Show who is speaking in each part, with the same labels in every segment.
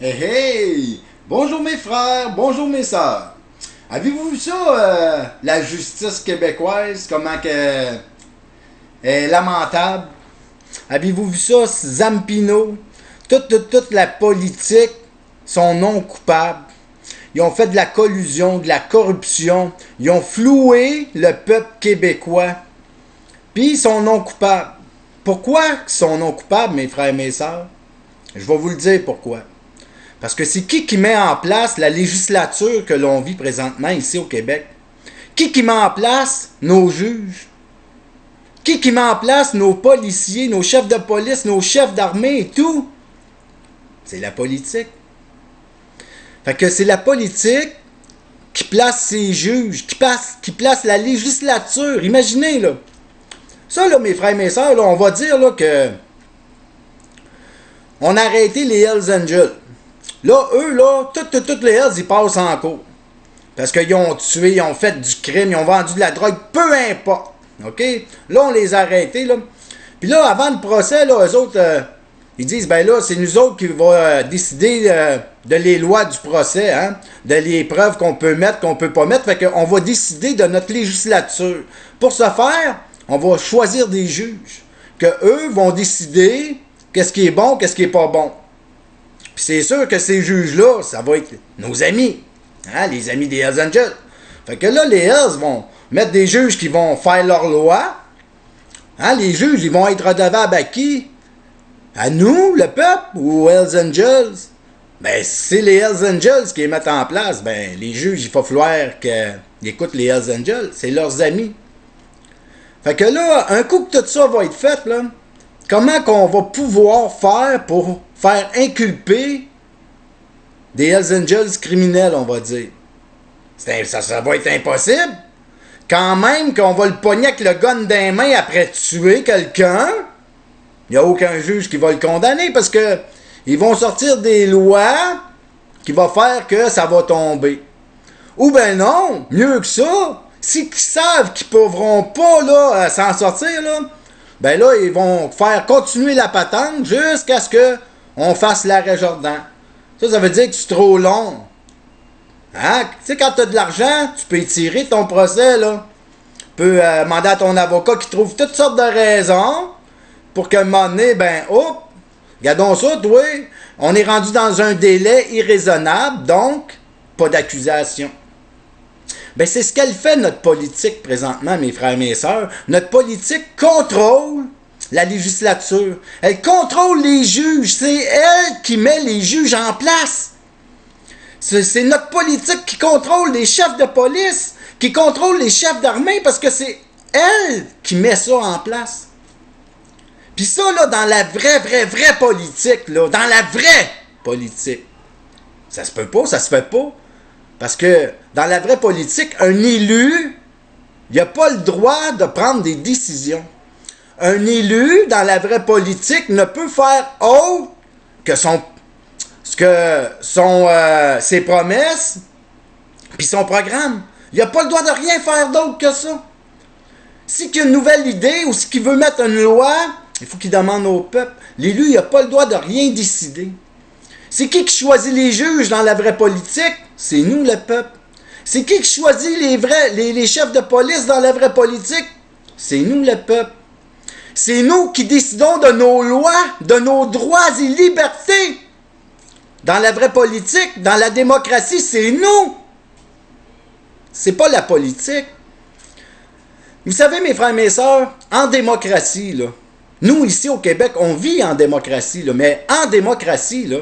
Speaker 1: Hey hey! Bonjour mes frères, bonjour mes sœurs. Avez-vous vu ça, la justice québécoise, comment que est lamentable? Avez-vous vu ça, Zampino? Toute la politique sont non coupables. Ils ont fait de la collusion, de la corruption. Ils ont floué le peuple québécois. Puis ils sont non coupables. Pourquoi ils sont non coupables, mes frères et mes sœurs? Je vais vous le dire pourquoi. Parce que c'est qui met en place la législature que l'on vit présentement ici au Québec? Qui met en place nos juges? Qui met en place nos policiers, nos chefs de police, nos chefs d'armée et tout? C'est la politique. Fait que c'est la politique qui place ses juges, qui place la législature. Imaginez, là. Ça, là, mes frères et mes sœurs, là, on va dire là, que on a arrêté les Hells Angels. Là, eux, là, toutes les Hells, ils passent en cours. Parce qu'ils ont tué, ils ont fait du crime, ils ont vendu de la drogue, peu importe. OK? Là, on les a arrêtés, là. Puis là, avant le procès, là, eux autres, ils disent, ben là, c'est nous autres qui vont décider de les lois du procès, hein, de les preuves qu'on peut mettre, qu'on peut pas mettre. Fait qu'on va décider de notre législature. Pour ce faire, on va choisir des juges. Que eux vont décider qu'est-ce qui est bon, qu'est-ce qui est pas bon. Puis c'est sûr que ces juges-là, ça va être nos amis, hein, les amis des Hells Angels. Fait que là, les Hells vont mettre des juges qui vont faire leur loi. Hein, les juges, ils vont être redevables à qui? À nous, le peuple, ou aux Hells Angels? Ben, si c'est les Hells Angels qui les mettent en place, ben, les juges, il va falloir qu'ils écoutent les Hells Angels. C'est leurs amis. Fait que là, un coup que tout ça va être fait, là, comment qu'on va pouvoir faire pour faire inculper des Hells Angels criminels, on va dire? Ça va être impossible. Quand même qu'on va le pogner avec le gun dans les mains après tuer quelqu'un, il n'y a aucun juge qui va le condamner parce que ils vont sortir des lois qui vont faire que ça va tomber. Ou ben non, mieux que ça, s'ils savent qu'ils ne pourront pas là, s'en sortir, là, ben là, ils vont faire continuer la patente jusqu'à ce qu'on fasse l'arrêt Jordan. Ça veut dire que c'est trop long. Hein? Tu sais, quand tu as de l'argent, tu peux étirer ton procès, là. Tu peux demander à ton avocat qui trouve toutes sortes de raisons pour qu'à un moment donné, ben, hop, regardons ça, toi, on est rendu dans un délai irraisonnable, donc, pas d'accusation. Ben, c'est ce qu'elle fait, notre politique, présentement, mes frères et mes sœurs. Notre politique contrôle la législature. Elle contrôle les juges. C'est elle qui met les juges en place. C'est notre politique qui contrôle les chefs de police, qui contrôle les chefs d'armée, parce que c'est elle qui met ça en place. Puis ça, là, dans la vraie politique, là, dans la vraie politique, ça se peut pas, ça se fait pas. Parce que dans la vraie politique, un élu, il n'a pas le droit de prendre des décisions. Un élu, dans la vraie politique, ne peut faire autre que ses promesses puis son programme. Il n'a pas le droit de rien faire d'autre que ça. S'il y a une nouvelle idée ou s'il veut mettre une loi, il faut qu'il demande au peuple. L'élu, il n'a pas le droit de rien décider. C'est qui choisit les juges dans la vraie politique? C'est nous, le peuple. C'est qui choisit les chefs de police dans la vraie politique? C'est nous, le peuple. C'est nous qui décidons de nos lois, de nos droits et libertés. Dans la vraie politique, dans la démocratie, c'est nous. C'est pas la politique. Vous savez, mes frères et mes sœurs, en démocratie, là, nous, ici au Québec, on vit en démocratie, là, mais en démocratie, là,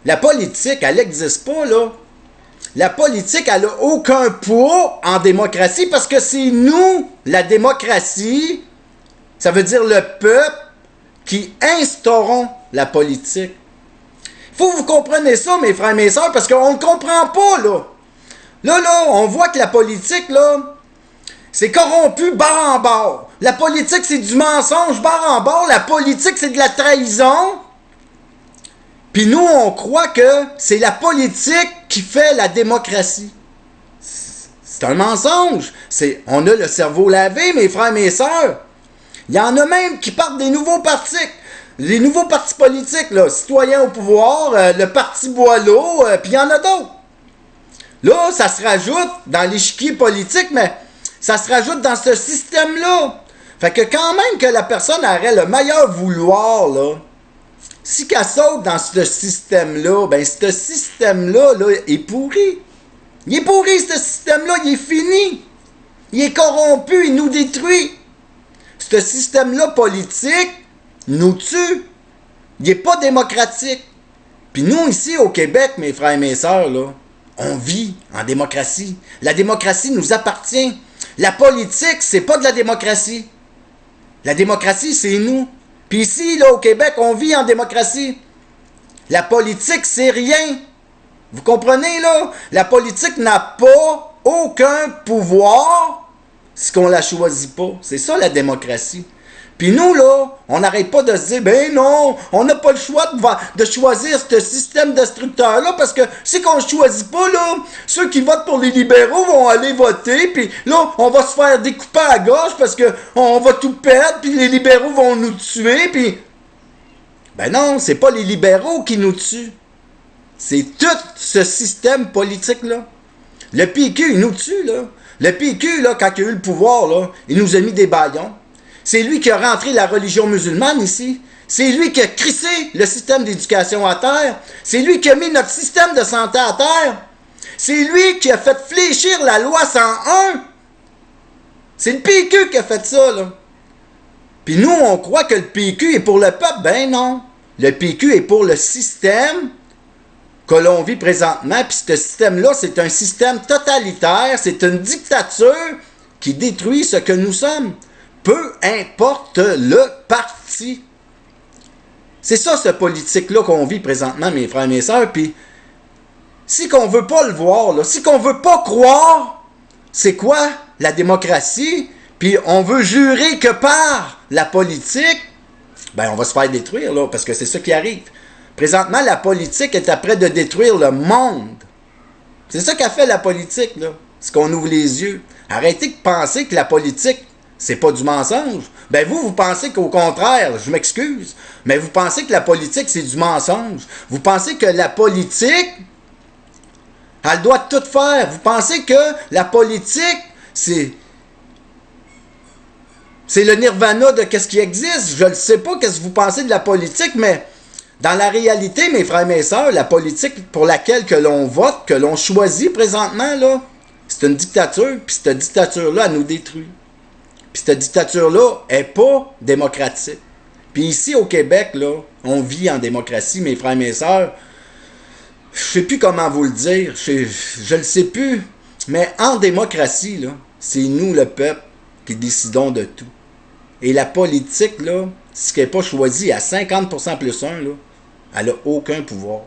Speaker 1: la politique, elle n'existe pas, là. La politique, elle n'a aucun poids en démocratie parce que c'est nous, la démocratie, ça veut dire le peuple, qui instaurons la politique. Il faut que vous compreniez ça, mes frères et mes sœurs, parce qu'on ne comprend pas, là. Là, on voit que la politique, là, c'est corrompu barre en barre. La politique, c'est du mensonge barre en barre. La politique, c'est de la trahison. Puis nous, on croit que c'est la politique qui fait la démocratie. C'est un mensonge. On a le cerveau lavé, mes frères et mes sœurs. Il y en a même qui partent des nouveaux partis. les nouveaux partis politiques, là, citoyens au pouvoir, le Parti Boileau, puis il y en a d'autres. Là, ça se rajoute dans l'échiquier politique, mais ça se rajoute dans ce système-là. Fait que quand même que la personne aurait le meilleur vouloir, là, si qu'elle saute dans ce système-là, ben ce système-là là, est pourri. Il est pourri, ce système-là, il est fini. Il est corrompu, il nous détruit. Ce système-là politique nous tue. Il n'est pas démocratique. Puis nous, ici, au Québec, mes frères et mes sœurs, là, on vit en démocratie. La démocratie nous appartient. La politique, c'est pas de la démocratie. La démocratie, c'est nous. Puis ici, là, au Québec, on vit en démocratie. La politique, c'est rien. Vous comprenez, là? La politique n'a pas aucun pouvoir si qu'on la choisit pas. C'est ça, la démocratie. Puis nous, là, on n'arrête pas de se dire, ben non, on n'a pas le choix de choisir ce système destructeur-là, parce que si qu'on ne choisit pas, là, ceux qui votent pour les libéraux vont aller voter, puis là, on va se faire découper à gauche parce que on va tout perdre, puis les libéraux vont nous tuer, puis... Ben non, c'est pas les libéraux qui nous tuent. C'est tout ce système politique-là. Le PQ, il nous tue, là. Le PQ, là, quand il a eu le pouvoir, là, il nous a mis des bâillons. C'est lui qui a rentré la religion musulmane ici. C'est lui qui a crissé le système d'éducation à terre. C'est lui qui a mis notre système de santé à terre. C'est lui qui a fait fléchir la loi 101. C'est le PQ qui a fait ça, là. Puis nous, on croit que le PQ est pour le peuple. Ben non. Le PQ est pour le système que l'on vit présentement. Puis ce système-là, c'est un système totalitaire. C'est une dictature qui détruit ce que nous sommes. Peu importe le parti. C'est ça, ce politique-là qu'on vit présentement, mes frères et mes sœurs. Puis, si qu'on veut pas le voir, là, si qu'on veut pas croire, c'est quoi la démocratie? Puis, on veut jurer que par la politique, ben, on va se faire détruire, là, parce que c'est ça qui arrive. Présentement, la politique est après de détruire le monde. C'est ça qu'a fait la politique, là. C'est qu'on ouvre les yeux. Arrêtez de penser que la politique, c'est pas du mensonge. Ben vous pensez qu'au contraire, je m'excuse, mais vous pensez que la politique, c'est du mensonge. Vous pensez que la politique, elle doit tout faire. Vous pensez que la politique, c'est le nirvana de qu'est-ce qui existe. Je ne sais pas qu'est-ce que vous pensez de la politique, mais dans la réalité, mes frères et mes sœurs, la politique pour laquelle que l'on vote, que l'on choisit présentement, là, c'est une dictature, puis cette dictature-là, elle nous détruit. Puis cette dictature-là n'est pas démocratique. Puis ici, au Québec, là, on vit en démocratie, mes frères et mes sœurs. Je ne sais plus comment vous le dire. Je ne le sais plus. Mais en démocratie, là, c'est nous, le peuple, qui décidons de tout. Et la politique, là, si elle n'est pas choisie à 50% plus 1, là, elle n'a aucun pouvoir.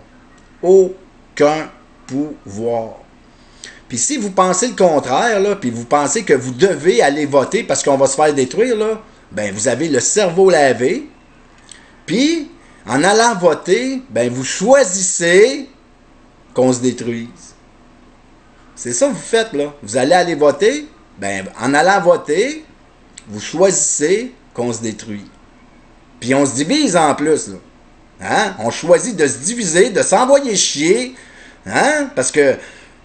Speaker 1: Aucun pouvoir. Puis si vous pensez le contraire, là, puis vous pensez que vous devez aller voter parce qu'on va se faire détruire, là, ben vous avez le cerveau lavé. Puis, en allant voter, ben vous choisissez qu'on se détruise. C'est ça que vous faites, là. Vous allez aller voter, ben en allant voter, vous choisissez qu'on se détruit. Puis on se divise en plus, là. Hein? On choisit de se diviser, de s'envoyer chier, hein? Parce que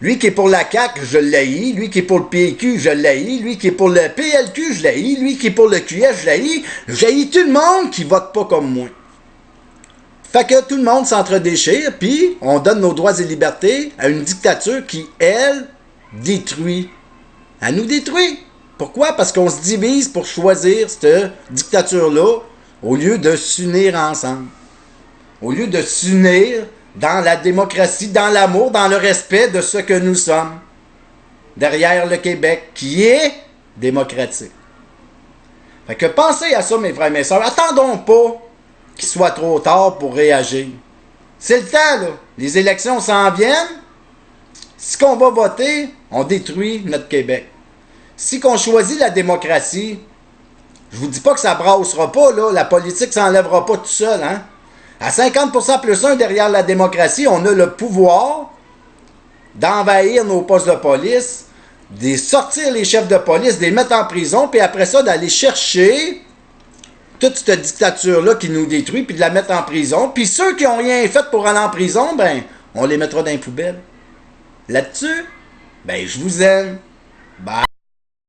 Speaker 1: lui qui est pour la CAQ, je l'haïs. Lui qui est pour le PQ, je l'haïs. Lui qui est pour le PLQ, je l'haïs. Lui qui est pour le QS, je l'haïs. J'haïs tout le monde qui vote pas comme moi. Fait que tout le monde s'entre-déchire, puis on donne nos droits et libertés à une dictature qui, elle, détruit. Elle nous détruit. Pourquoi? Parce qu'on se divise pour choisir cette dictature-là au lieu de s'unir ensemble. Au lieu de s'unir dans la démocratie, dans l'amour, dans le respect de ce que nous sommes, derrière le Québec, qui est démocratique. Fait que pensez à ça, mes frères et mes sœurs. Attendons pas qu'il soit trop tard pour réagir. C'est le temps, là. Les élections s'en viennent. Si qu'on va voter, on détruit notre Québec. Si qu'on choisit la démocratie, je vous dis pas que ça brassera pas, là. La politique s'enlèvera pas tout seul, hein. À 50% plus 1 derrière la démocratie, on a le pouvoir d'envahir nos postes de police, de sortir les chefs de police, de les mettre en prison, puis après ça, d'aller chercher toute cette dictature-là qui nous détruit, puis de la mettre en prison. Puis ceux qui n'ont rien fait pour aller en prison, ben, on les mettra dans les poubelles. Là-dessus, ben, je vous aime. Bye.